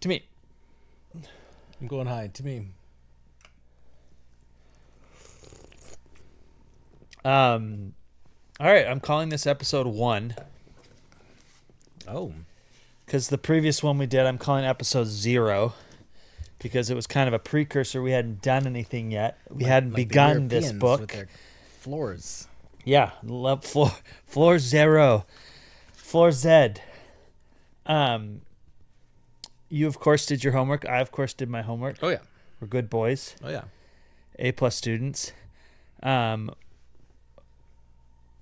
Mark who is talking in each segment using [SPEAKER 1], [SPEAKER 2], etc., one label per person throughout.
[SPEAKER 1] To me.
[SPEAKER 2] I'm going high. To me.
[SPEAKER 1] All right, I'm calling this episode 1.
[SPEAKER 2] Oh.
[SPEAKER 1] Because the previous one we did, I'm calling episode 0. Because it was kind of a precursor. We hadn't done anything yet. We hadn't begun this book.
[SPEAKER 2] With their floors.
[SPEAKER 1] Yeah, love floor 0. Floor Z. You, of course, did your homework. I, of course, did my homework.
[SPEAKER 2] Oh, yeah.
[SPEAKER 1] We're good boys.
[SPEAKER 2] Oh, yeah.
[SPEAKER 1] A+ students. I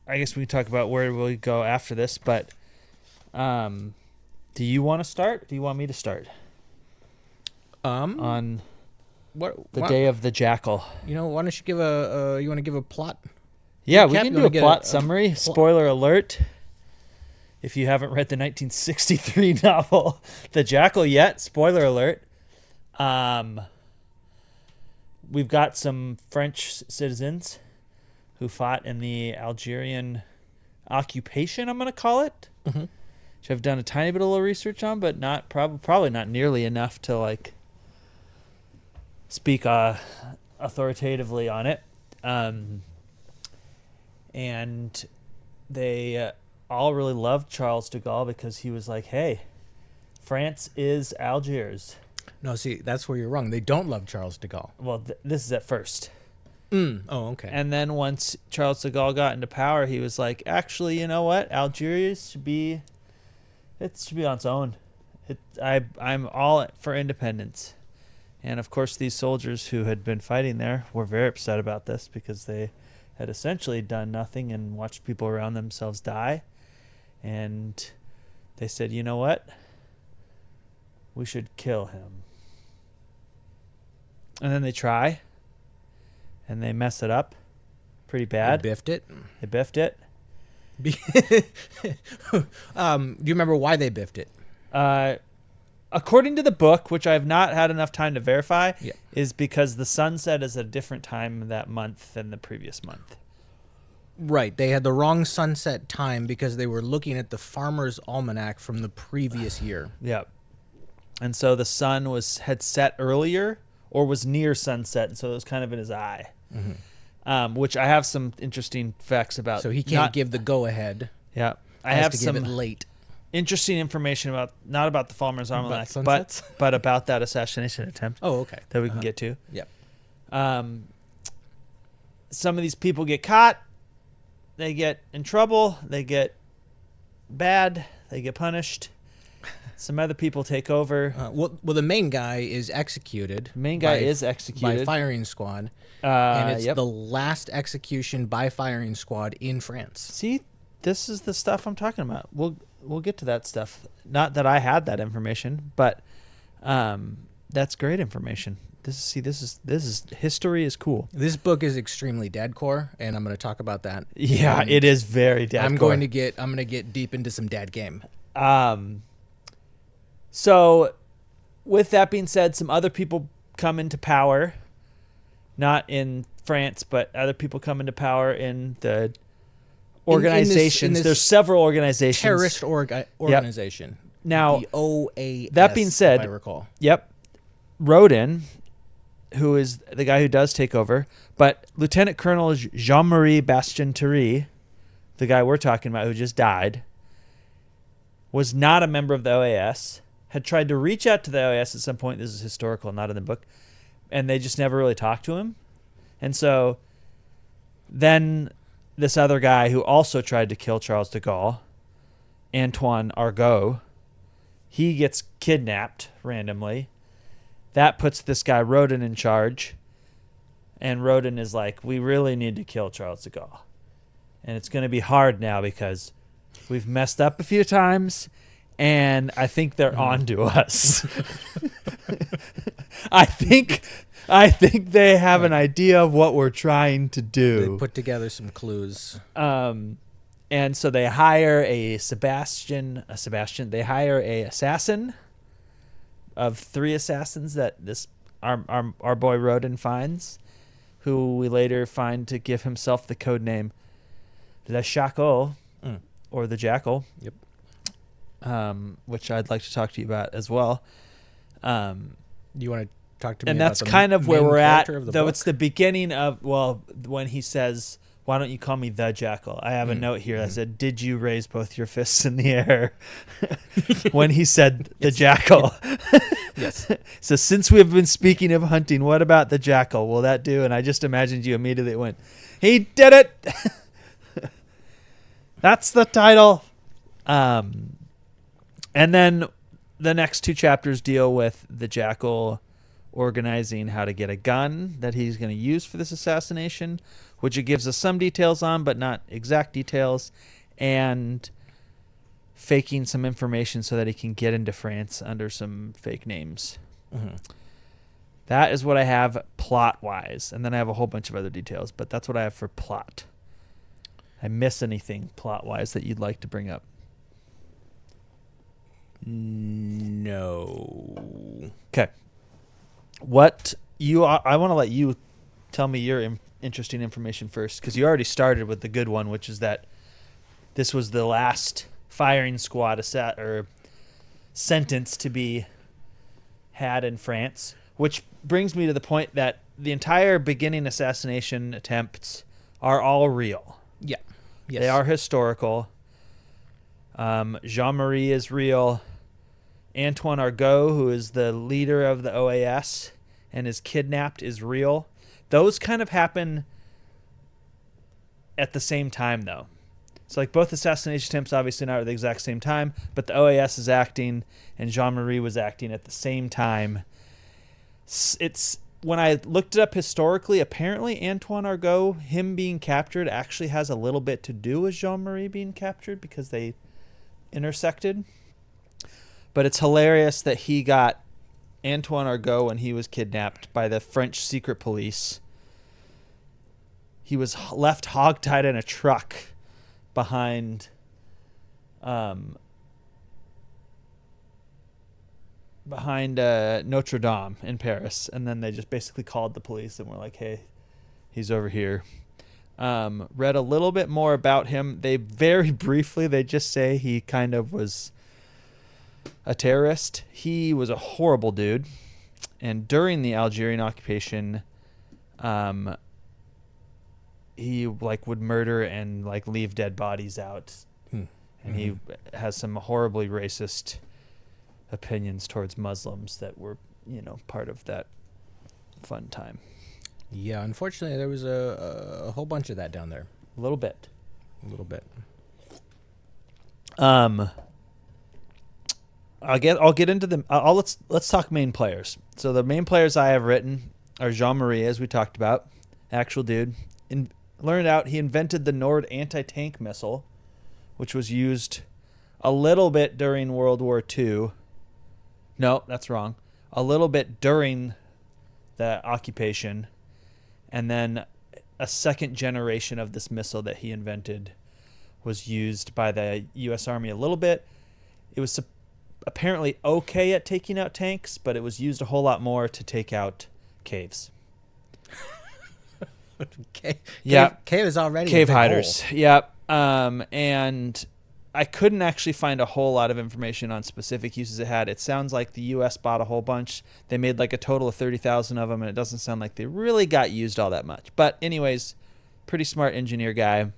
[SPEAKER 1] guess we can talk about where we'll go after this, but do you want to start? Do you want me to start? On the day of the Jackal.
[SPEAKER 2] You know, why don't you give a you want to give a plot?
[SPEAKER 1] Yeah,
[SPEAKER 2] recap?
[SPEAKER 1] we can do a plot summary. Spoiler alert. If you haven't read the 1963 novel, The Jackal yet, spoiler alert. We've got some French citizens who fought in the Algerian occupation, I'm going to call it, which I've done a tiny bit of little research on, but not probably not nearly enough to like speak authoritatively on it. And they all really loved Charles de Gaulle because he was like, hey, France is Algiers.
[SPEAKER 2] No, see, that's where you're wrong. They don't love Charles de Gaulle.
[SPEAKER 1] Well, this is at first.
[SPEAKER 2] Oh, okay.
[SPEAKER 1] And then once Charles de Gaulle got into power, he was like, actually, you know what? Algiers should be on its own. I'm all for independence. And, of course, these soldiers who had been fighting there were very upset about this because they had essentially done nothing and watched people around themselves die. And they said, you know what? We should kill him. And then they try. And they mess it up pretty bad.
[SPEAKER 2] They biffed it. Do you remember why they biffed it?
[SPEAKER 1] According to the book, which I have not had enough time to verify, is because the sunset is at a different time that month than the previous month.
[SPEAKER 2] Right. They had the wrong sunset time because they were looking at the Farmer's Almanac from the previous year.
[SPEAKER 1] Yep. And so the sun had set earlier or was near sunset, and so it was kind of in his eye. Which I have some interesting facts about.
[SPEAKER 2] So he can't give the go-ahead.
[SPEAKER 1] Yeah. I have
[SPEAKER 2] to
[SPEAKER 1] some
[SPEAKER 2] give it late.
[SPEAKER 1] Interesting information not about the Farmer's Almanac,
[SPEAKER 2] but
[SPEAKER 1] about that assassination attempt.
[SPEAKER 2] Oh, okay.
[SPEAKER 1] That we can get to.
[SPEAKER 2] Yep.
[SPEAKER 1] Some of these people get caught. They get in trouble. They get bad. They get punished. Some other people take over.
[SPEAKER 2] Well, the main guy is executed.
[SPEAKER 1] By
[SPEAKER 2] firing squad. And it's
[SPEAKER 1] yep.
[SPEAKER 2] the last execution by firing squad in France.
[SPEAKER 1] See, this is the stuff I'm talking about. We'll get to that stuff. Not that I had that information, but that's great information. This is history is cool.
[SPEAKER 2] This book is extremely deadcore, and I'm going to talk about that.
[SPEAKER 1] Yeah, it is very deadcore.
[SPEAKER 2] I'm going to get deep into some dad game.
[SPEAKER 1] So, with that being said, some other people come into power, not in France, but other people come into power in the organizations. There's several organizations.
[SPEAKER 2] Terrorist organization.
[SPEAKER 1] Yep. Now,
[SPEAKER 2] the OAS,
[SPEAKER 1] that being said,
[SPEAKER 2] if I recall.
[SPEAKER 1] Yep. Rodin, who is the guy who does take over, but Lieutenant Colonel Jean-Marie Bastien-Thierry, the guy we're talking about who just died, was not a member of the OAS, had tried to reach out to the OAS at some point. This is historical, not in the book. And they just never really talked to him. And so then this other guy who also tried to kill Charles de Gaulle, Antoine Argot, he gets kidnapped randomly. That puts this guy Rodin in charge. And Rodin is like, we really need to kill Charles de Gaulle. And it's going to be hard now because we've messed up a few times. And I think they're on to us. I think they have an idea of what we're trying to do.
[SPEAKER 2] They put together some clues.
[SPEAKER 1] And so they hire They hire a assassin of 3 assassins that our boy Rodin finds, who we later find to give himself the code name Le Jackal, or the Jackal.
[SPEAKER 2] Yep.
[SPEAKER 1] Which I'd like to talk to you about as well.
[SPEAKER 2] You want to talk to me
[SPEAKER 1] And
[SPEAKER 2] about
[SPEAKER 1] that's
[SPEAKER 2] the
[SPEAKER 1] kind of where
[SPEAKER 2] main
[SPEAKER 1] we're at,
[SPEAKER 2] character of the
[SPEAKER 1] though
[SPEAKER 2] book?
[SPEAKER 1] it's the beginning of, well, when he says, why don't you call me the Jackal? I have a note here that said, did you raise both your fists in the air? When he said the Jackal.
[SPEAKER 2] Yes.
[SPEAKER 1] So since we have been speaking of hunting, what about the Jackal? Will that do? And I just imagined you immediately went, he did it! That's the title. And then the next two chapters deal with the Jackal organizing how to get a gun that he's going to use for this assassination, which it gives us some details on, but not exact details, and faking some information so that he can get into France under some fake names.
[SPEAKER 2] Mm-hmm.
[SPEAKER 1] That is what I have plot-wise, and then I have a whole bunch of other details, but that's what I have for plot. I miss anything plot-wise that you'd like to bring up?
[SPEAKER 2] No.
[SPEAKER 1] Okay. I want to let you tell me your interesting information first, because you already started with the good one, which is that this was the last firing squad sentence to be had in France, which brings me to the point that the entire beginning assassination attempts are all real.
[SPEAKER 2] Yeah. Yes.
[SPEAKER 1] They are historical. Jean-Marie is real. Antoine Argot, who is the leader of the OAS and is kidnapped, is real. Those kind of happen at the same time, though. So, like, both assassination attempts obviously not at the exact same time, but the OAS is acting and Jean-Marie was acting at the same time. It's when I looked it up historically, apparently Antoine Argot, him being captured, actually has a little bit to do with Jean-Marie being captured because they intersected. But it's hilarious that he got Antoine Argot when he was kidnapped by the French secret police. He was left hogtied in a truck behind Notre Dame in Paris, and then they just basically called the police and were like, hey, he's over here. Read a little bit more about him. They very briefly, they just say he kind of was a terrorist. He was a horrible dude, and during the Algerian occupation, he would murder and leave dead bodies out, and he has some horribly racist opinions towards Muslims that were, part of that fun time.
[SPEAKER 2] Yeah, unfortunately, there was a whole bunch of that down there.
[SPEAKER 1] A little bit. I'll get into them. Let's talk main players. So the main players I have written are Jean-Marie, as we talked about, actual dude. Learned out he invented the Nord anti-tank missile, which was used a little bit during World War II. No, that's wrong. A little bit during the occupation, and then a second generation of this missile that he invented was used by the U.S. Army a little bit. It was apparently okay at taking out tanks, but it was used a whole lot more to take out caves.
[SPEAKER 2] Cave is already
[SPEAKER 1] cave
[SPEAKER 2] a big
[SPEAKER 1] hiders.
[SPEAKER 2] hole.
[SPEAKER 1] Yep. And I couldn't actually find a whole lot of information on specific uses it had. It sounds like the U.S. bought a whole bunch. They made a total of 30,000 of them, and it doesn't sound like they really got used all that much. But anyways, pretty smart engineer guy.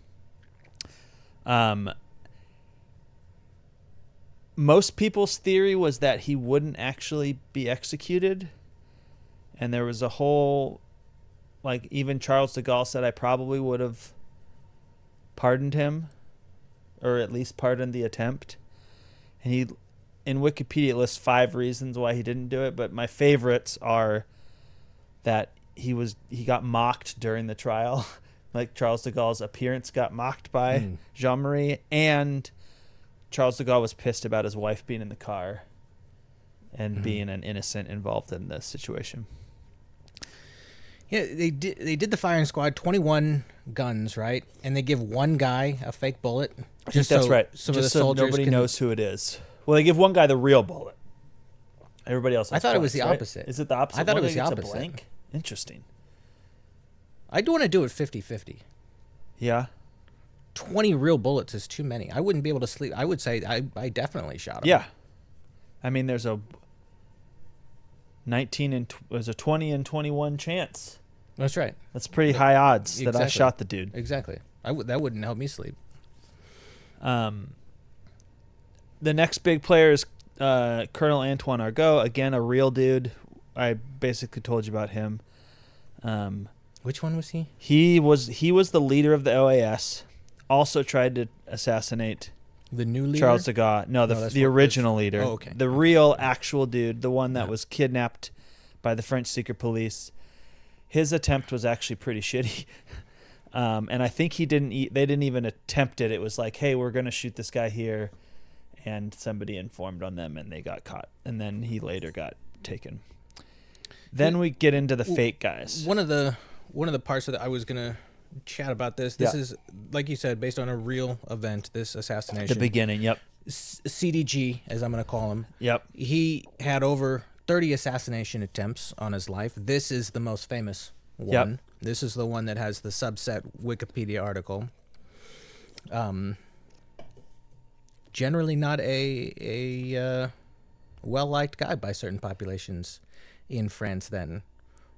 [SPEAKER 1] Most people's theory was that he wouldn't actually be executed, and there was a whole, even Charles de Gaulle said I probably would have pardoned him, or at least pardoned the attempt. And he, in Wikipedia, lists 5 reasons why he didn't do it, but my favorites are that he got mocked during the trial. Charles de Gaulle's appearance got mocked by Jean-Marie, and Charles de Gaulle was pissed about his wife being in the car and being an innocent involved in this situation.
[SPEAKER 2] Yeah, they did the firing squad, 21 guns, right? And they give one guy a fake bullet.
[SPEAKER 1] I think that's right.
[SPEAKER 2] Some
[SPEAKER 1] just
[SPEAKER 2] of the
[SPEAKER 1] so
[SPEAKER 2] soldiers
[SPEAKER 1] nobody knows who it is. Well, they give one guy the real bullet. Everybody else.
[SPEAKER 2] I thought it was
[SPEAKER 1] blanks,
[SPEAKER 2] the
[SPEAKER 1] right?
[SPEAKER 2] opposite.
[SPEAKER 1] Is it the opposite?
[SPEAKER 2] I thought it
[SPEAKER 1] One
[SPEAKER 2] was the
[SPEAKER 1] gets
[SPEAKER 2] opposite.
[SPEAKER 1] A blank? Interesting.
[SPEAKER 2] I do want to do it 50-50.
[SPEAKER 1] Yeah.
[SPEAKER 2] 20 real bullets is too many. I wouldn't be able to sleep. I would say I definitely shot him.
[SPEAKER 1] Yeah. I mean, there's a was a 20 and 21 chance.
[SPEAKER 2] That's right.
[SPEAKER 1] That's pretty high odds that I
[SPEAKER 2] Exactly.
[SPEAKER 1] shot the dude.
[SPEAKER 2] Exactly. That wouldn't help me sleep.
[SPEAKER 1] The next big player is Colonel Antoine Argot. Again, a real dude. I basically told you about him.
[SPEAKER 2] Which one was he?
[SPEAKER 1] He was the leader of the OAS. Also tried to assassinate
[SPEAKER 2] The new leader?
[SPEAKER 1] Charles de Gaulle. No, the original leader.
[SPEAKER 2] Oh, okay.
[SPEAKER 1] The real, actual dude. The one that was kidnapped by the French secret police. His attempt was actually pretty shitty. And I think they didn't even attempt it. It was like, hey, we're going to shoot this guy here. And somebody informed on them and they got caught. And then he later got taken. Then we get into the fake guys.
[SPEAKER 2] One of the parts that I was going to chat about this is, like you said, based on a real event, this assassination.
[SPEAKER 1] The beginning, yep.
[SPEAKER 2] CDG, as I'm going to call him.
[SPEAKER 1] Yep.
[SPEAKER 2] He had over 30 assassination attempts on his life. This is the most famous one.
[SPEAKER 1] Yep.
[SPEAKER 2] This is the one that has the subset Wikipedia article. Generally not a well-liked guy by certain populations in France then.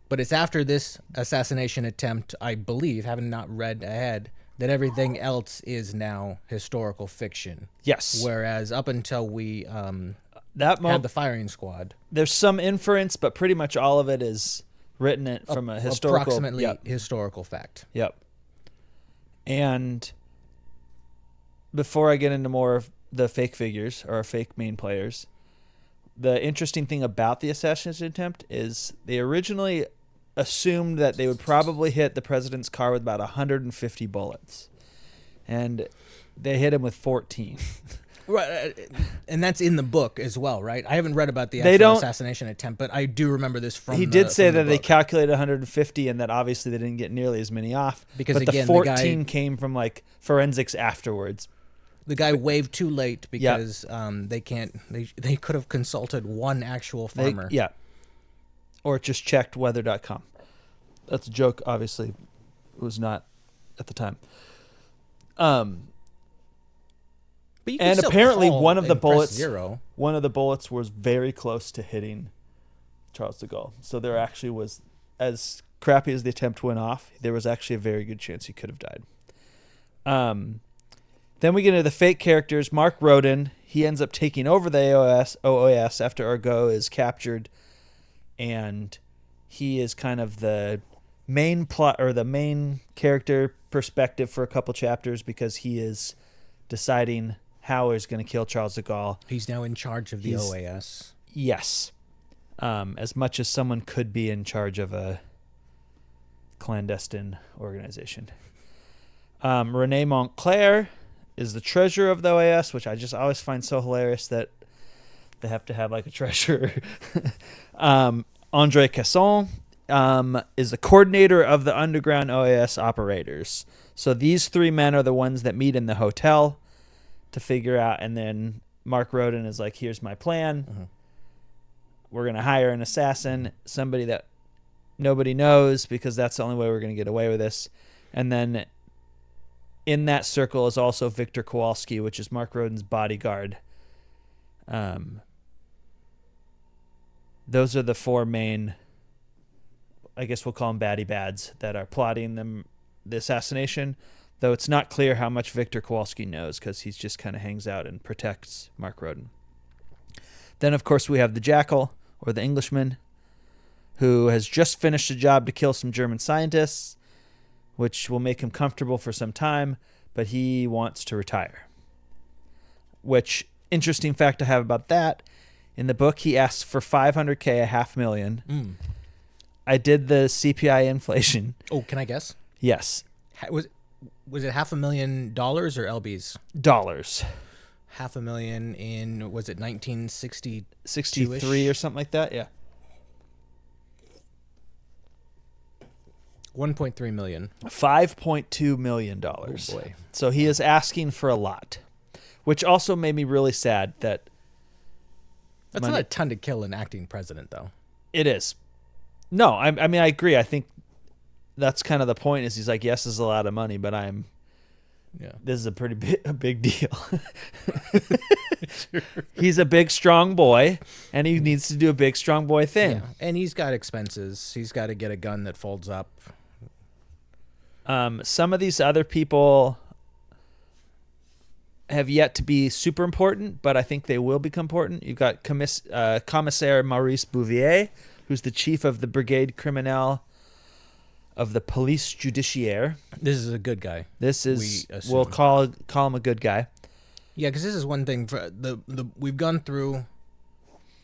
[SPEAKER 2] But it's after this assassination attempt, I believe, having not read ahead, that everything else is now historical fiction.
[SPEAKER 1] Yes.
[SPEAKER 2] Whereas up until we had the firing squad,
[SPEAKER 1] there's some inference, but pretty much all of it is written from a historical...
[SPEAKER 2] approximately historical fact.
[SPEAKER 1] Yep. And before I get into more of the fake figures or fake main players, the interesting thing about the assassination attempt is they originally assumed that they would probably hit the president's car with about 150 bullets. And they hit him with 14.
[SPEAKER 2] Right, and that's in the book as well, right? I haven't read about the actual assassination attempt, but I do remember this from
[SPEAKER 1] He did say that they calculated 150 and that obviously they didn't get nearly as many off.
[SPEAKER 2] Because
[SPEAKER 1] but
[SPEAKER 2] again,
[SPEAKER 1] the 14 came from like forensics afterwards.
[SPEAKER 2] The guy waved too late because they could have consulted one actual farmer.
[SPEAKER 1] Or just checked weather.com. That's a joke, obviously. It was not at the time.
[SPEAKER 2] But
[SPEAKER 1] and apparently one of the bullets was very close to hitting Charles de Gaulle. So there actually was, as crappy as the attempt went off, there was actually a very good chance he could have died. Then we get into the fake characters. Mark Rodin, he ends up taking over the OAS after Argot is captured, and he is kind of the main plot or the main character perspective for a couple chapters because he is deciding how he's going to kill Charles de Gaulle.
[SPEAKER 2] He's now in charge of the OAS.
[SPEAKER 1] Yes. As much as someone could be in charge of a clandestine organization. Rene Montclair is the treasurer of the OAS, which I just always find so hilarious that they have to have like a treasurer. Andre Casson is the coordinator of the underground OAS operators. So these three men are the ones that meet in the hotel to figure out, and then Mark Rodin is like, here's my plan. Mm-hmm. We're going to hire an assassin, somebody that nobody knows because that's the only way we're going to get away with this. And then in that circle is also Victor Kowalski, which is Mark Rodin's bodyguard. Those are the four main, I guess we'll call them baddie bads, that are plotting the assassination, though it's not clear how much Victor Kowalski knows because he's just kind of hangs out and protects Mark Rodin. Then, of course, we have the Jackal, or the Englishman, who has just finished a job to kill some German scientists, which will make him comfortable for some time, but he wants to retire. Which, interesting fact to have about that, in the book he asks for $500K, $500,000. I did the CPI inflation.
[SPEAKER 2] Oh, can I guess?
[SPEAKER 1] Yes.
[SPEAKER 2] Was it $500,000 or LBs?
[SPEAKER 1] Dollars.
[SPEAKER 2] $500,000 in, was it 1960?
[SPEAKER 1] 63 or something like that, yeah.
[SPEAKER 2] 1.3 million.
[SPEAKER 1] $5.2 million. Oh
[SPEAKER 2] boy.
[SPEAKER 1] So he is asking for a lot, which also made me really sad that...
[SPEAKER 2] That's not a ton to kill an acting president, though.
[SPEAKER 1] It is. No, I mean, I agree. I think that's kind of the point is he's like, yes, this is a lot of money, but I'm
[SPEAKER 2] Yeah.
[SPEAKER 1] this is a big deal. He's a big, strong boy, and he needs to do a big, strong boy thing.
[SPEAKER 2] Yeah. And he's got expenses. He's got to get a gun that folds up.
[SPEAKER 1] Some of these other people have yet to be super important, but I think they will become important. You've got Commissaire Maurice Bouvier, who's the chief of the Brigade Criminelle of the Police Judiciaire.
[SPEAKER 2] This is a good guy.
[SPEAKER 1] We'll call him a good guy.
[SPEAKER 2] Yeah, because this is one thing for the we've gone through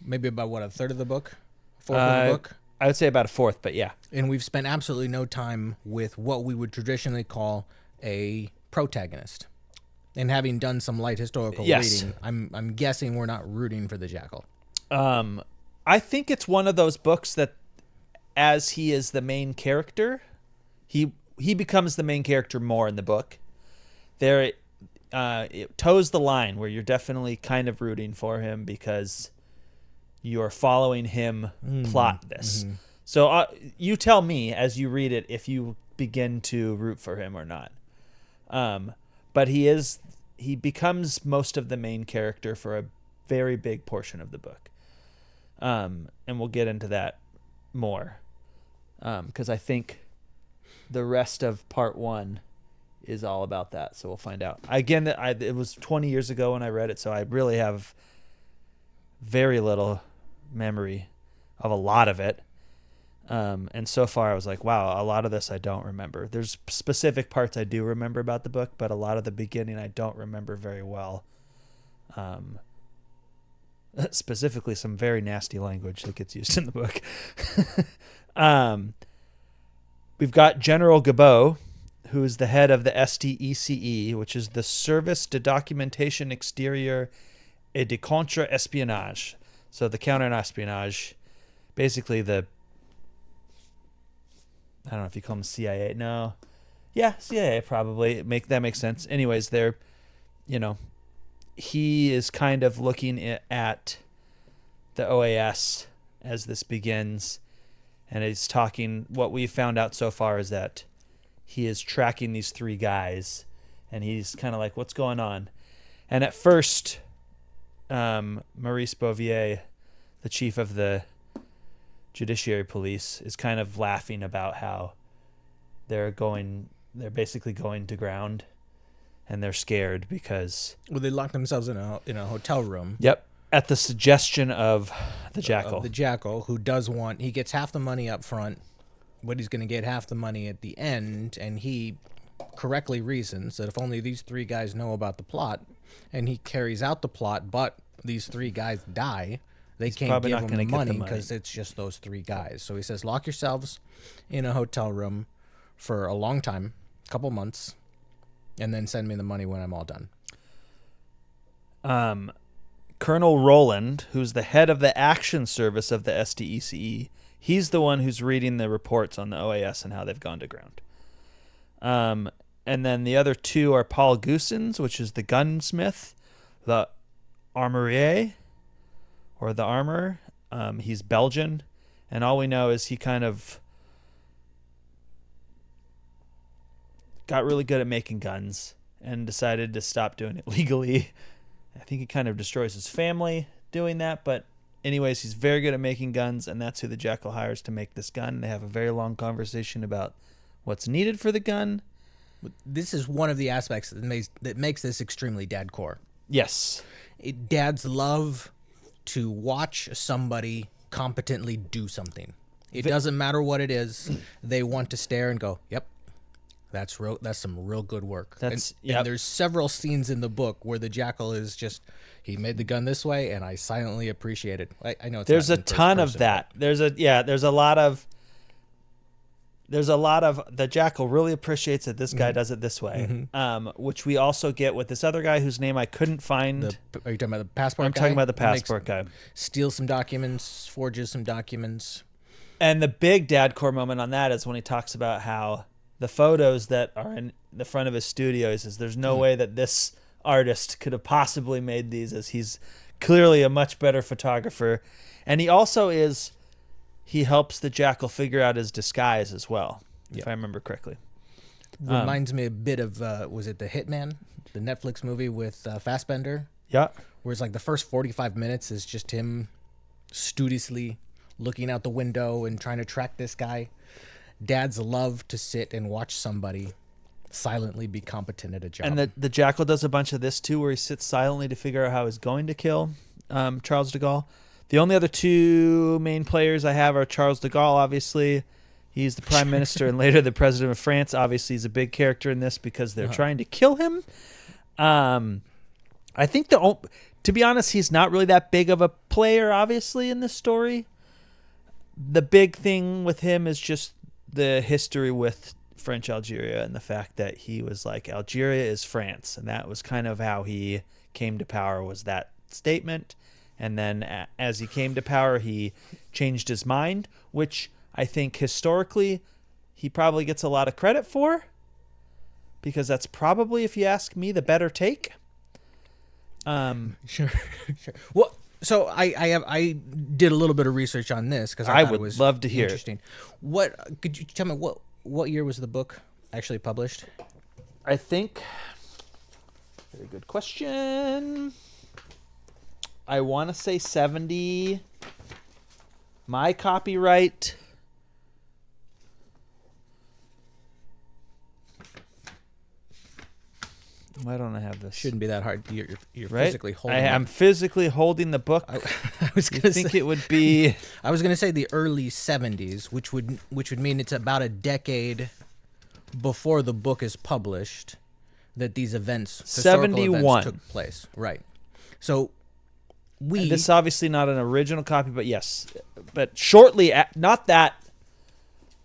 [SPEAKER 2] maybe about a third of the book, fourth of the book.
[SPEAKER 1] I would say about a fourth, but yeah.
[SPEAKER 2] And we've spent absolutely no time with what we would traditionally call a protagonist. And having done some light historical reading, I'm guessing we're not rooting for the Jackal.
[SPEAKER 1] I think it's one of those books that, as he is the main character, he becomes the main character more in the book. It toes the line where you're definitely kind of rooting for him because you're following him plot this. Mm-hmm. So you tell me as you read it if you begin to root for him or not. But he becomes most of the main character for a very big portion of the book. And we'll get into that more. Because I think the rest of part 1 is all about that. So we'll find out. Again, it was 20 years ago when I read it, so I really have very little memory of a lot of it. And so far I was like, wow, a lot of this I don't remember. There's specific parts I do remember about the book, but a lot of the beginning I don't remember very well. Specifically some very nasty language that gets used in the book. We've got General Gabot, who is the head of the SDECE, which is the Service de Documentation Extérieure et de Contre-Espionnage. So the counter-espionage, basically I don't know if you call them CIA. No. Yeah, CIA probably. That makes sense. Anyways, he is kind of looking at the OAS as this begins, and he's talking. What we've found out so far is that he is tracking these 3 guys, and he's kind of like, what's going on? And at first, Maurice Bouvier, the chief of the Judiciary Police, is kind of laughing about how they're basically going to ground, and they're scared because
[SPEAKER 2] they lock themselves in a hotel room.
[SPEAKER 1] Yep, at the suggestion of the Jackal.
[SPEAKER 2] The Jackal, who he gets half the money up front, but he's going to get half the money at the end, and he correctly reasons that if only these 3 guys know about the plot, and he carries out the plot, but these 3 guys die, they can't give him the money because it's just those 3 guys. So he says, lock yourselves in a hotel room for a long time, a couple months, and then send me the money when I'm all done.
[SPEAKER 1] Colonel Roland, who's the head of the action service of the SDECE, he's the one who's reading the reports on the OAS and how they've gone to ground. And then the other 2 are Paul Goossens, which is the gunsmith, the armorier, or the armorer. He's Belgian, and all we know is he kind of got really good at making guns and decided to stop doing it legally. I think he kind of destroys his family doing that, but anyways, he's very good at making guns, and that's who the Jackal hires to make this gun. They have a very long conversation about what's needed for the gun.
[SPEAKER 2] This is one of the aspects that makes this extremely dadcore.
[SPEAKER 1] Yes.
[SPEAKER 2] Dads love to watch somebody competently do something. It doesn't matter what it is. They want to stare and go, yep, that's some real good work. And there's several scenes in the book where the Jackal is just, he made the gun this way, and I silently appreciate it. I know
[SPEAKER 1] there's a ton of that. There's a lot of the Jackal really appreciates that this guy does it this way, which we also get with this other guy whose name I couldn't find.
[SPEAKER 2] Are you talking about the passport guy?
[SPEAKER 1] I'm talking about the passport guy.
[SPEAKER 2] Steals some documents, forges some documents.
[SPEAKER 1] And the big dadcore moment on that is when he talks about how the photos that are in the front of his studio, he says there's no way that this artist could have possibly made these, as he's clearly a much better photographer. And he also he helps the Jackal figure out his disguise as well, if I remember correctly.
[SPEAKER 2] Reminds me a bit of, was it The Hitman, the Netflix movie with Fassbender?
[SPEAKER 1] Yeah.
[SPEAKER 2] Where it's like the first 45 minutes is just him studiously looking out the window and trying to track this guy. Dads love to sit and watch somebody silently be competent at a job.
[SPEAKER 1] And the Jackal does a bunch of this too, where he sits silently to figure out how he's going to kill Charles de Gaulle. The only other two main players I have are Charles de Gaulle, obviously. He's the prime minister and later the president of France. Obviously, he's a big character in this because they're trying to kill him. I think to be honest, he's not really that big of a player, obviously, in this story. The big thing with him is just the history with French Algeria and the fact that he was like, Algeria is France. And that was kind of how he came to power, was that statement. And then as he came to power, he changed his mind, which I think historically he probably gets a lot of credit for, because that's probably, if you ask me, the better take.
[SPEAKER 2] Sure. Well, so I did a little bit of research on this because
[SPEAKER 1] I
[SPEAKER 2] thought
[SPEAKER 1] would
[SPEAKER 2] it was
[SPEAKER 1] love to hear
[SPEAKER 2] interesting. What could you tell me? What year was the book actually published?
[SPEAKER 1] I think, very good question. I want to say 70. My copyright. Why don't I have this?
[SPEAKER 2] Shouldn't be that hard. You're
[SPEAKER 1] right?
[SPEAKER 2] physically holding.
[SPEAKER 1] I'm physically holding the book.
[SPEAKER 2] I was
[SPEAKER 1] You
[SPEAKER 2] gonna
[SPEAKER 1] think
[SPEAKER 2] say,
[SPEAKER 1] it would be
[SPEAKER 2] I was gonna say the early 70s, which would mean it's about a decade before the book is published that these events, historical
[SPEAKER 1] 71
[SPEAKER 2] events, took place. Right. So
[SPEAKER 1] this is obviously not an original copy, but yes, but shortly, not that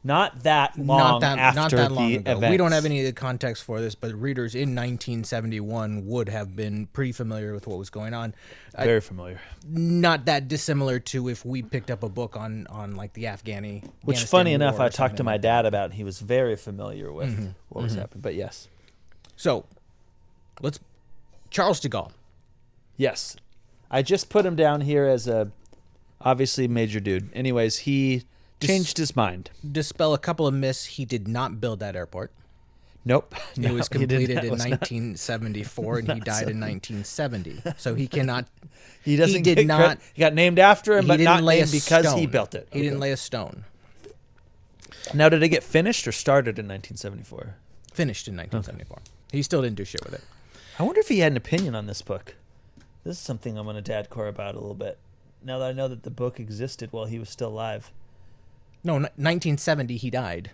[SPEAKER 1] long after
[SPEAKER 2] not that long
[SPEAKER 1] the
[SPEAKER 2] ago.
[SPEAKER 1] events.
[SPEAKER 2] We don't have any of the context for this, but readers in 1971 would have been pretty familiar with what was going on.
[SPEAKER 1] Very familiar.
[SPEAKER 2] Not that dissimilar to if we picked up a book on like the Afghani.
[SPEAKER 1] Which, funny enough, I talked to my dad about, and he was very familiar with what was happening. But yes.
[SPEAKER 2] So, Charles de Gaulle.
[SPEAKER 1] Yes. I just put him down here as a, obviously, major dude. Anyways, he changed his mind.
[SPEAKER 2] Dispel a couple of myths. He did not build that airport.
[SPEAKER 1] Nope.
[SPEAKER 2] It was completed in 1974, and he died in 1970. So he cannot.
[SPEAKER 1] He doesn't.
[SPEAKER 2] He did not.
[SPEAKER 1] He got named after him, but not
[SPEAKER 2] lay a
[SPEAKER 1] named because he
[SPEAKER 2] stone.
[SPEAKER 1] built it.
[SPEAKER 2] He didn't lay a stone.
[SPEAKER 1] Now, did it get finished or started in 1974?
[SPEAKER 2] Finished in 1974. Okay. He still didn't do shit with it.
[SPEAKER 1] I wonder if he had an opinion on this book. This is something I'm going to dadcore about a little bit. Now that I know that the book existed while he was still alive.
[SPEAKER 2] No, 1970 he died.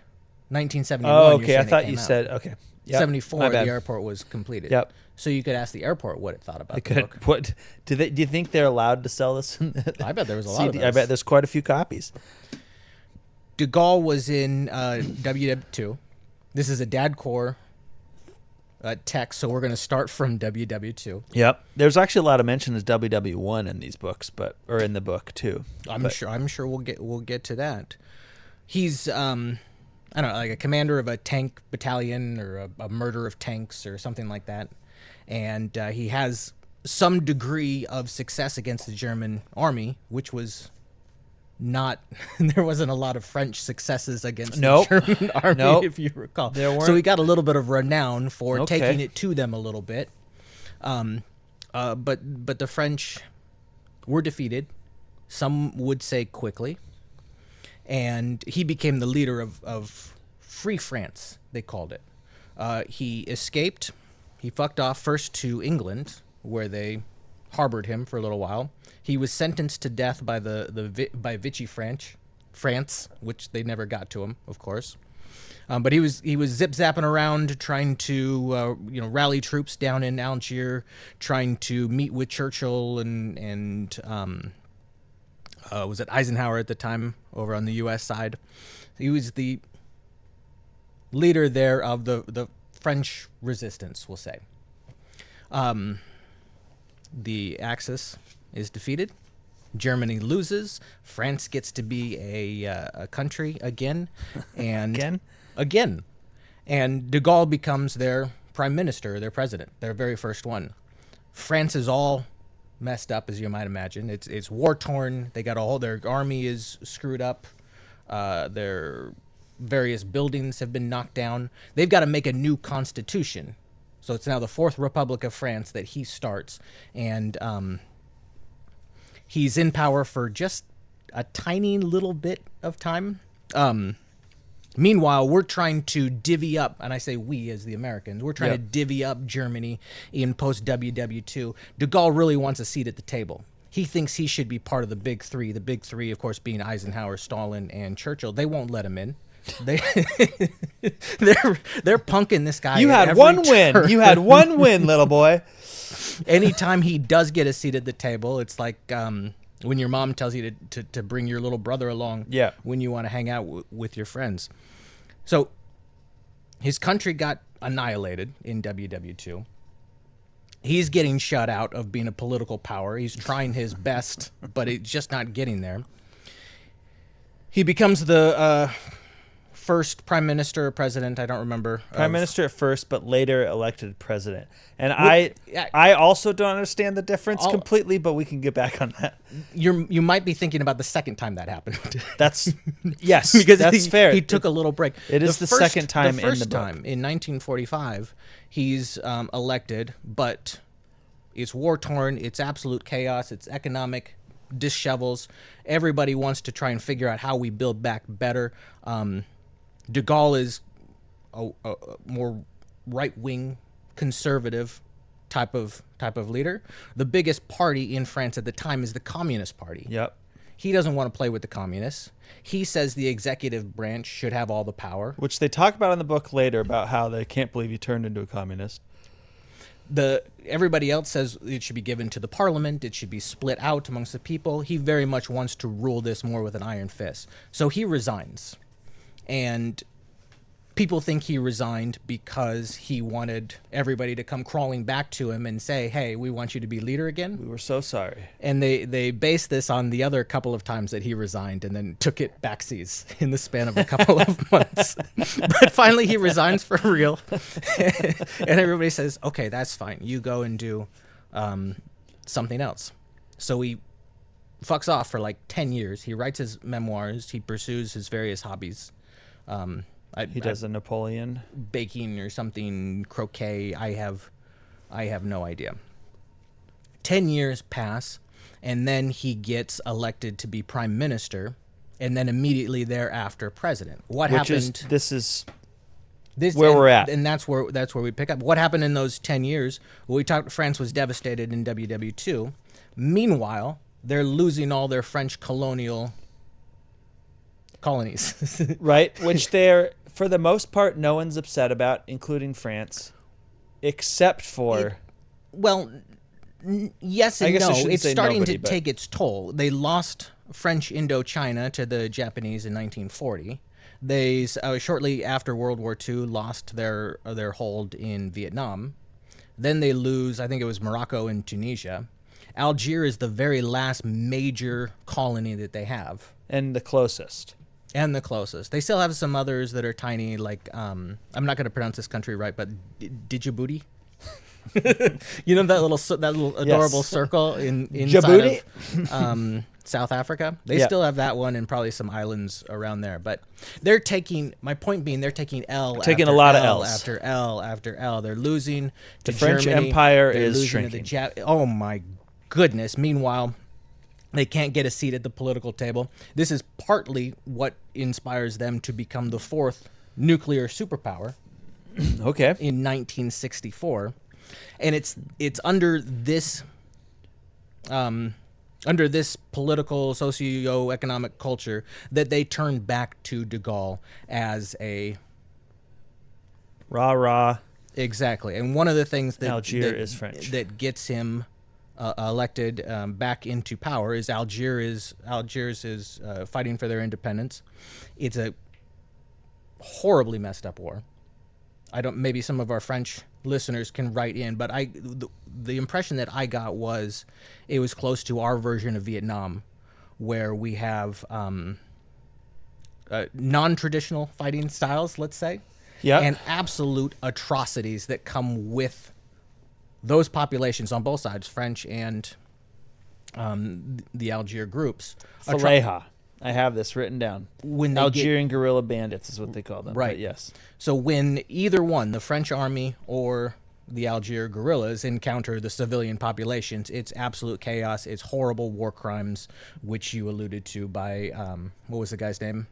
[SPEAKER 2] 1971.
[SPEAKER 1] Oh, okay. I thought you said okay. Yep.
[SPEAKER 2] 74. The airport was completed.
[SPEAKER 1] Yep.
[SPEAKER 2] So you could ask the airport what it thought about the book.
[SPEAKER 1] What do you think they're allowed to sell this?
[SPEAKER 2] I bet there was a lot of those.
[SPEAKER 1] I bet there's quite a few copies.
[SPEAKER 2] De Gaulle was in WW2. This is a dadcore text, so we're going to start from WW2.
[SPEAKER 1] Yep. There's actually a lot of mention of WW1 in these books, or in the book too.
[SPEAKER 2] I'm sure we'll get to that. He's I don't know, like a commander of a tank battalion or a murder of tanks or something like that. And he has some degree of success against the German army, which was not, there wasn't a lot of French success against the German army, if you recall.
[SPEAKER 1] There weren't.
[SPEAKER 2] So he got a little bit of renown for taking it to them a little bit. But the French were defeated. Some would say quickly. And he became the leader of Free France, they called it. He escaped. He fucked off first to England, where they harbored him for a little while. He was sentenced to death by by Vichy France, which they never got to him, of course. But he was zip zapping around, trying to rally troops down in Algiers, trying to meet with Churchill and was it Eisenhower at the time over on the U.S. side. He was the leader there of the French resistance, we'll say. The Axis is defeated. Germany loses. France gets to be a country again. And again. And de Gaulle becomes their prime minister, their president, their very first one. France is all messed up, as you might imagine. It's war torn. They got their army is screwed up. Their various buildings have been knocked down. They've got to make a new constitution. So it's now the Fourth Republic of France that he starts. And he's in power for just a tiny little bit of time. Meanwhile, we're trying to divvy up, and I say we as the Americans, we're trying to divvy up Germany in post-WW2. De Gaulle really wants a seat at the table. He thinks he should be part of the big three. The big three, of course, being Eisenhower, Stalin, and Churchill. They won't let him in. They're punking this guy.
[SPEAKER 1] You had one win. You had one win, little boy.
[SPEAKER 2] Anytime he does get a seat at the table, it's like when your mom tells you to bring your little brother along when you want to hang out with your friends. So his country got annihilated in WW2. He's getting shut out of being a political power. He's trying his best, but it's just not getting there. He becomes the first prime minister or president, I don't remember.
[SPEAKER 1] Prime minister at first, but later elected president. And I also don't understand the difference completely, but we can get back on that.
[SPEAKER 2] You might be thinking about the second time that happened.
[SPEAKER 1] Yes,
[SPEAKER 2] because
[SPEAKER 1] that's fair.
[SPEAKER 2] He took a little break.
[SPEAKER 1] It is the second time in the book.
[SPEAKER 2] The first time, in 1945, he's elected, but it's war-torn, it's absolute chaos, it's economic dishevels. Everybody wants to try and figure out how we build back better. De Gaulle is a more right-wing, conservative type of leader. The biggest party in France at the time is the Communist Party.
[SPEAKER 1] Yep.
[SPEAKER 2] He doesn't want to play with the communists. He says the executive branch should have all the power.
[SPEAKER 1] Which they talk about in the book later, about how they can't believe he turned into a communist.
[SPEAKER 2] Everybody else says it should be given to the parliament. It should be split out amongst the people. He very much wants to rule this more with an iron fist. So he resigns. And people think he resigned because he wanted everybody to come crawling back to him and say, hey, we want you to be leader again.
[SPEAKER 1] We were so sorry.
[SPEAKER 2] And they base this on the other couple of times that he resigned and then took it backseas in the span of a couple of months. But finally he resigns for real. And everybody says, okay, that's fine. You go and do something else. So he fucks off for like 10 years. He writes his memoirs. He pursues his various hobbies.
[SPEAKER 1] He does a Napoleon.
[SPEAKER 2] Baking or something, croquet. I have no idea. 10 years pass, and then he gets elected to be prime minister, and then immediately thereafter president. What happened?
[SPEAKER 1] This is where we're at,
[SPEAKER 2] and that's where we pick up. What happened in those 10 years? Well, we talked. France was devastated in WW2. Meanwhile, they're losing all their French colonial colonies.
[SPEAKER 1] Right, which they're, for the most part, no one's upset about, including France, except for...
[SPEAKER 2] Yes and no. It's starting
[SPEAKER 1] to
[SPEAKER 2] take its toll. They lost French Indochina to the Japanese in 1940. They, shortly after World War II, lost their hold in Vietnam. Then they lose, I think it was Morocco and Tunisia. Algiers is the very last major colony that they have.
[SPEAKER 1] And the closest.
[SPEAKER 2] They still have some others that are tiny, like, I'm not going to pronounce this country right, but Djibouti? You know that little adorable circle inside of South Africa? They still have that one and probably some islands around there. But they're taking, my point being, they're taking
[SPEAKER 1] taking a lot of L's.
[SPEAKER 2] After L after L. They're losing to
[SPEAKER 1] the French
[SPEAKER 2] Germany.
[SPEAKER 1] Empire is shrinking.
[SPEAKER 2] Oh, my goodness. Meanwhile, they can't get a seat at the political table. This is partly what inspires them to become the fourth nuclear superpower.
[SPEAKER 1] Okay.
[SPEAKER 2] In 1964, and it's under this political socio-economic culture that they turn back to de Gaulle as a
[SPEAKER 1] rah.
[SPEAKER 2] Exactly, and one of the things that
[SPEAKER 1] Algiers is French
[SPEAKER 2] that gets him elected back into power is Algiers is fighting for their independence. It's a horribly messed up war. Maybe some of our French listeners can write in, but the impression that I got was it was close to our version of Vietnam, where we have non-traditional fighting styles, let's say, and absolute atrocities that come with those populations on both sides, French and the Algiers groups.
[SPEAKER 1] Faleha. I have this written down.
[SPEAKER 2] When they
[SPEAKER 1] Algerian guerrilla bandits is what they call them.
[SPEAKER 2] Right.
[SPEAKER 1] But yes.
[SPEAKER 2] So when either one, the French army or the Algier guerrillas, encounter the civilian populations, it's absolute chaos. It's horrible war crimes, which you alluded to by what was the guy's name?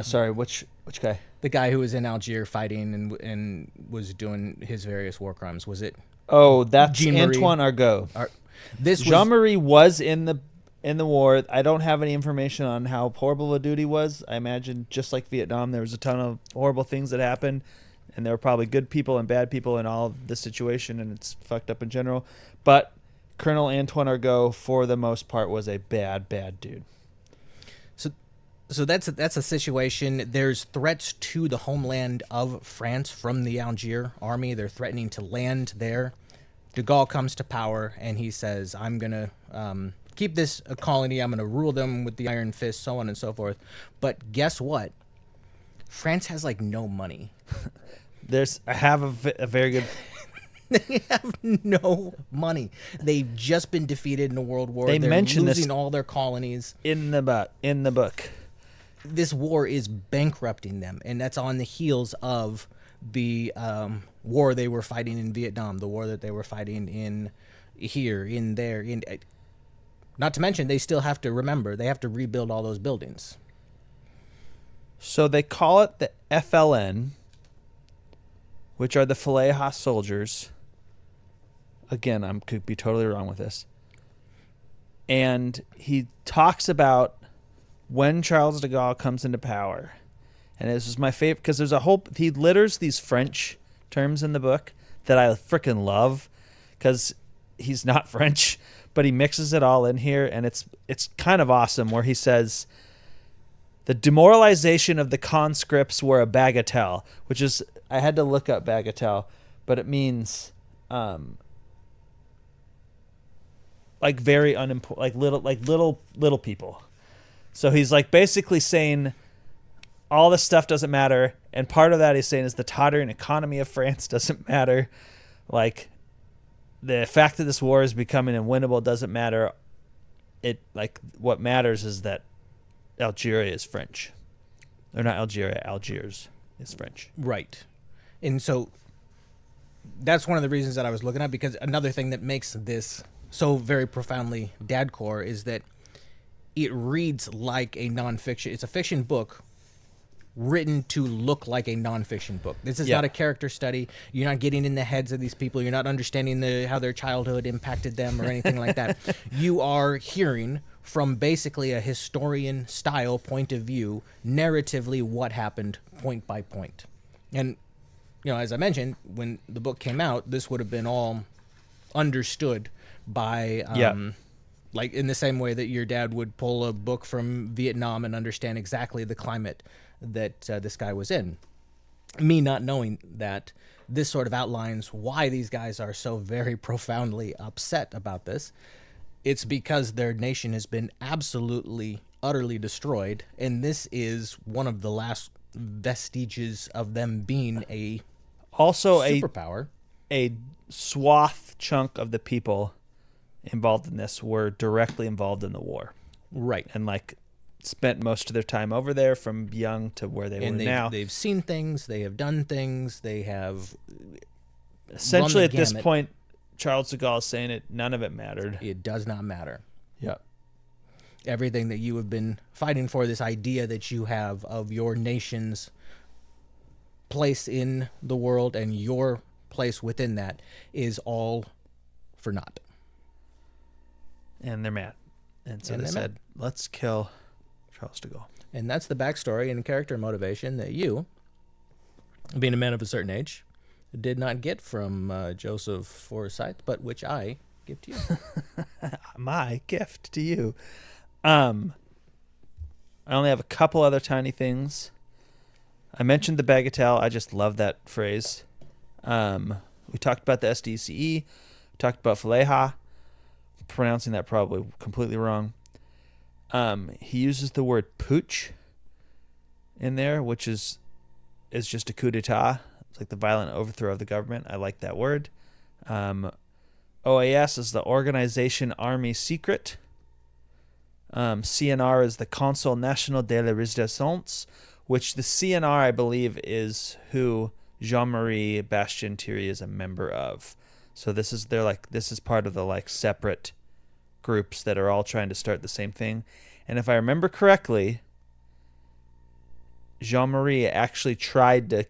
[SPEAKER 1] Sorry, which guy?
[SPEAKER 2] The guy who was in Algier fighting and was doing his various war crimes. Was it?
[SPEAKER 1] Oh, that's
[SPEAKER 2] Jean-Marie.
[SPEAKER 1] Antoine Argot.
[SPEAKER 2] This was
[SPEAKER 1] Jean-Marie was in the war. I don't have any information on how horrible the duty was. I imagine just like Vietnam, there was a ton of horrible things that happened, and there were probably good people and bad people in all of the situation, and it's fucked up in general. But Colonel Antoine Argot, for the most part, was a bad dude.
[SPEAKER 2] So that's a situation. There's threats to the homeland of France from the Algier army. They're threatening to land there. De Gaulle comes to power, and he says, I'm going to keep this a colony. I'm going to rule them with the iron fist, so on and so forth. But guess what? France has, like, no money.
[SPEAKER 1] I have a very good...
[SPEAKER 2] They have no money. They've just been defeated in a world war. They're
[SPEAKER 1] mention
[SPEAKER 2] losing
[SPEAKER 1] this
[SPEAKER 2] all their colonies.
[SPEAKER 1] in the book.
[SPEAKER 2] This war is bankrupting them, and that's on the heels of the war they were fighting in Vietnam, the war that they were fighting in here, in there. Not to mention, they still have to remember, they have to rebuild all those buildings.
[SPEAKER 1] So they call it the FLN, which are the Falaha soldiers. Again, I could be totally wrong with this. And he talks about when Charles de Gaulle comes into power. And this is my favorite because there's he litters these French terms in the book that I freaking love because he's not French, but he mixes it all in here, and it's kind of awesome where he says the demoralization of the conscripts were a bagatelle, which is, I had to look up bagatelle, but it means like very unimportant, like little people. So he's like basically saying all this stuff doesn't matter, and part of that he's saying is the tottering economy of France doesn't matter. Like the fact that this war is becoming unwinnable doesn't matter. It like what matters is that Algeria is French. Or not Algeria, Algiers is French.
[SPEAKER 2] Right. And so that's one of the reasons that I was looking at, because another thing that makes this so very profoundly dadcore is that it reads like a nonfiction. It's a fiction book written to look like a nonfiction book. This is not a character study. You're not getting in the heads of these people. You're not understanding how their childhood impacted them or anything like that. You are hearing from basically a historian style point of view, narratively what happened point by point. And, you know, as I mentioned, when the book came out, this would have been all understood by, like in the same way that your dad would pull a book from Vietnam and understand exactly the climate that this guy was in. Me not knowing that, this sort of outlines why these guys are so very profoundly upset about this. It's because their nation has been absolutely, utterly destroyed, and this is one of the last vestiges of them being a superpower.
[SPEAKER 1] A swath chunk of the people involved in this were directly involved in the war.
[SPEAKER 2] Right.
[SPEAKER 1] And like spent most of their time over there from young to where they were now.
[SPEAKER 2] They've seen things, they have done things, they have
[SPEAKER 1] essentially at this point, Charles de Gaulle is saying none of it mattered.
[SPEAKER 2] It does not matter.
[SPEAKER 1] Yep.
[SPEAKER 2] Everything that you have been fighting for, this idea that you have of your nation's place in the world and your place within that, is all for naught.
[SPEAKER 1] And they're mad. And so they said, let's kill Charles de Gaulle.
[SPEAKER 2] And that's the backstory and character motivation that you, being a man of a certain age, did not get from Joseph Forsyth, but which I give to you.
[SPEAKER 1] My gift to you. I only have a couple other tiny things. I mentioned the bagatelle. I just love that phrase. We talked about the SDCE. We talked about Falaha. Pronouncing that probably completely wrong. He uses the word putsch in there, which is just a coup d'etat. It's like the violent overthrow of the government. I like that word. OAS is the Organization Army Secret. CNR is the Conseil National de la Résistance, which the CNR, I believe, is who Jean-Marie Bastien-Thierry is a member of. So this is part of the like separate groups that are all trying to start the same thing. And if I remember correctly, Jean-Marie actually tried to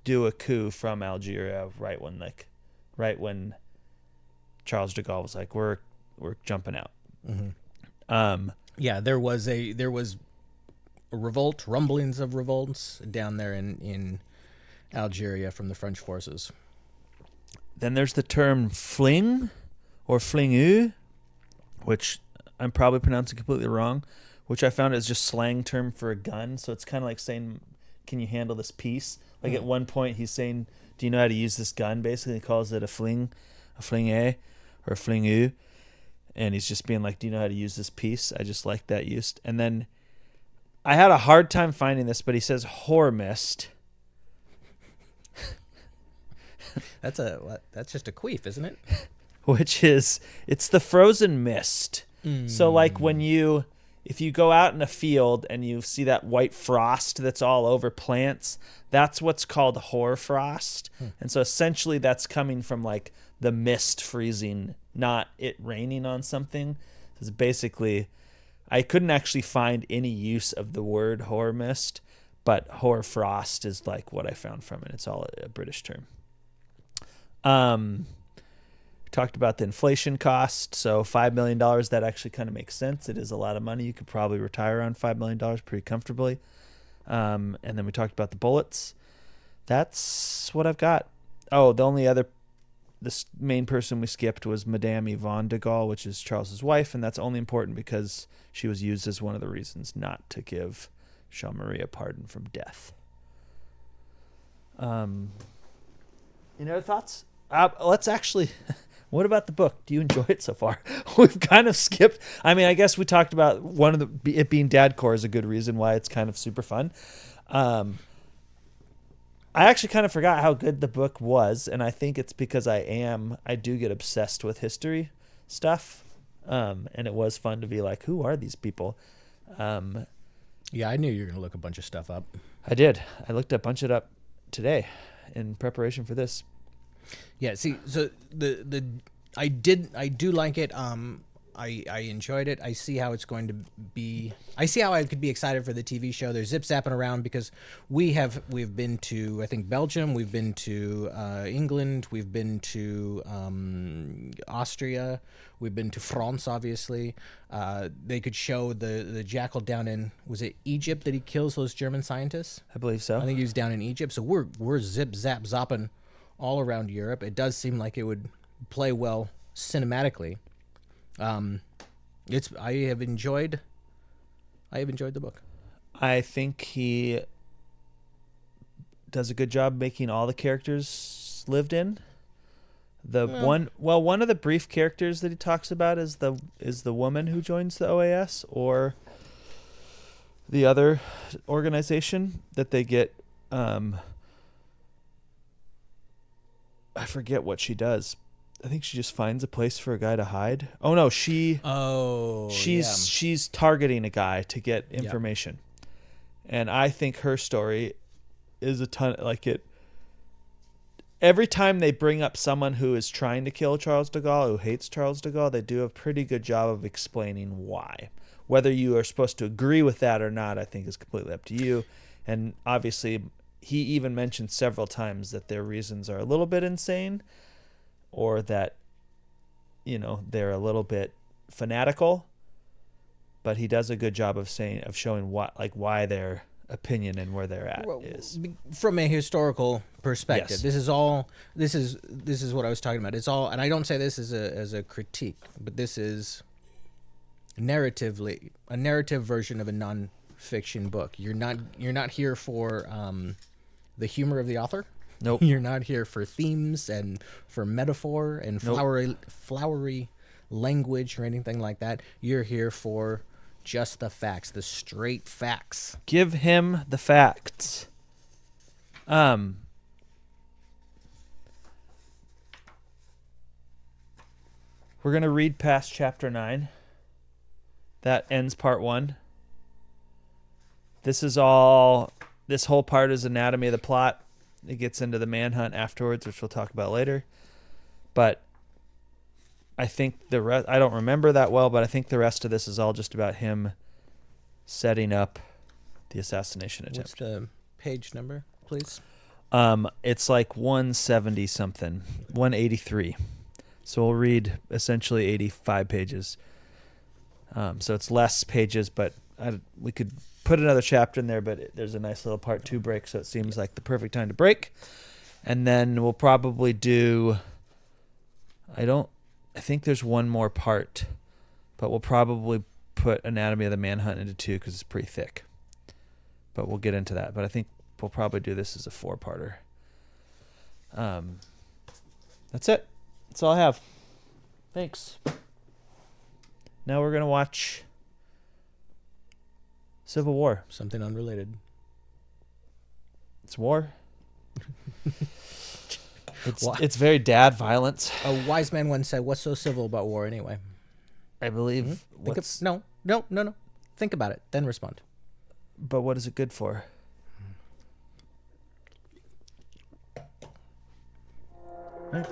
[SPEAKER 1] do a coup from Algeria right when Charles de Gaulle was like, we're jumping out.
[SPEAKER 2] Mm-hmm. Yeah, there was a revolt, rumblings of revolts down there in Algeria from the French forces.
[SPEAKER 1] Then there's the term fling or flingu, which I'm probably pronouncing completely wrong, which I found is just slang term for a gun. So it's kind of like saying, can you handle this piece? Like at one point he's saying, do you know how to use this gun? Basically he calls it a fling A or a flingu. And he's just being like, do you know how to use this piece? I just like that used. And then I had a hard time finding this, but he says hormist.
[SPEAKER 2] That's just a queef, isn't it?
[SPEAKER 1] Which is, it's the frozen mist. So like if you go out in a field and you see that white frost that's all over plants, that's what's called hoarfrost. And so essentially that's coming from like the mist freezing, not it raining on something. It's basically, I couldn't actually find any use of the word hormist, but hoarfrost is like what I found from it. It's all a British term. Talked about the inflation cost. So $5 million, that actually kind of makes sense. It is a lot of money. You could probably retire on $5 million pretty comfortably. And then we talked about the bullets. That's what I've got. Oh, this main person we skipped was Madame Yvonne de Gaulle, which is Charles's wife. And that's only important because she was used as one of the reasons not to give Jean-Marie a pardon from death. Any other thoughts? Let's actually... What about the book? Do you enjoy it so far? We've kind of skipped. I mean, I guess we talked about it being dadcore is a good reason why it's kind of super fun. I actually kind of forgot how good the book was, and I think it's because I do get obsessed with history stuff, and it was fun to be like, who are these people?
[SPEAKER 2] Yeah, I knew you were going to look a bunch of stuff up.
[SPEAKER 1] I did. I looked a bunch of it up today in preparation for this.
[SPEAKER 2] Yeah, see, so I do like it. I enjoyed it. I see how it's going to be. I see how I could be excited for the TV show. They're zip zapping around because we've been to, I think, Belgium. We've been to England. We've been to Austria. We've been to France, obviously. They could show the Jackal down in, was it Egypt that he kills those German scientists?
[SPEAKER 1] I believe so.
[SPEAKER 2] I think he was down in Egypt. So we're zip zap zopping all around Europe. It does seem like it would play well cinematically. I have enjoyed the book. I
[SPEAKER 1] think he does a good job making all the characters lived in. One of the brief characters that he talks about is the woman who joins the OAS or the other organization that they get. I forget what she does. I think she just finds a place for a guy to hide. Oh no, she's targeting a guy to get information. Yep. And I think her story is a ton like it. Every time they bring up someone who is trying to kill Charles de Gaulle, who hates Charles de Gaulle, they do a pretty good job of explaining why. Whether you are supposed to agree with that or not, I think is completely up to you. And obviously he even mentioned several times that their reasons are a little bit insane or that, they're a little bit fanatical, but he does a good job of showing why their opinion and where they're at is.
[SPEAKER 2] From a historical perspective, yes. This is what I was talking about. It's all, and I don't say this as a critique, but this is narratively a narrative version of a non-fiction book. You're not here for the humor of the author.
[SPEAKER 1] Nope.
[SPEAKER 2] You're not here for themes and for metaphor and flowery language or anything like that. You're here for just the facts, the straight facts.
[SPEAKER 1] Give him the facts. We're going to read past chapter 9. That ends part 1. This whole part is anatomy of the plot. It gets into the manhunt afterwards, which we'll talk about later. But I think the rest, I don't remember that well, but I think the rest of this is all just about him setting up the assassination attempt.
[SPEAKER 2] What's the page number, please?
[SPEAKER 1] It's like 170 something, 183. So we'll read essentially 85 pages. So it's less pages, but we could put another chapter in there, but there's a nice little part 2 break, so it seems like the perfect time to break. And then we'll probably do, I think there's one more part, but we'll probably put Anatomy of the Manhunt into 2 because it's pretty thick. But we'll get into that. But I think we'll probably do this as a 4-parter. That's it. That's all I have. Thanks. Now we're going to watch Civil War.
[SPEAKER 2] Something unrelated.
[SPEAKER 1] It's war. It's very dad violence.
[SPEAKER 2] A wise man once said, "What's so civil about war anyway?"
[SPEAKER 1] I believe.
[SPEAKER 2] No. Think about it, then respond.
[SPEAKER 1] But what is it good for? Right.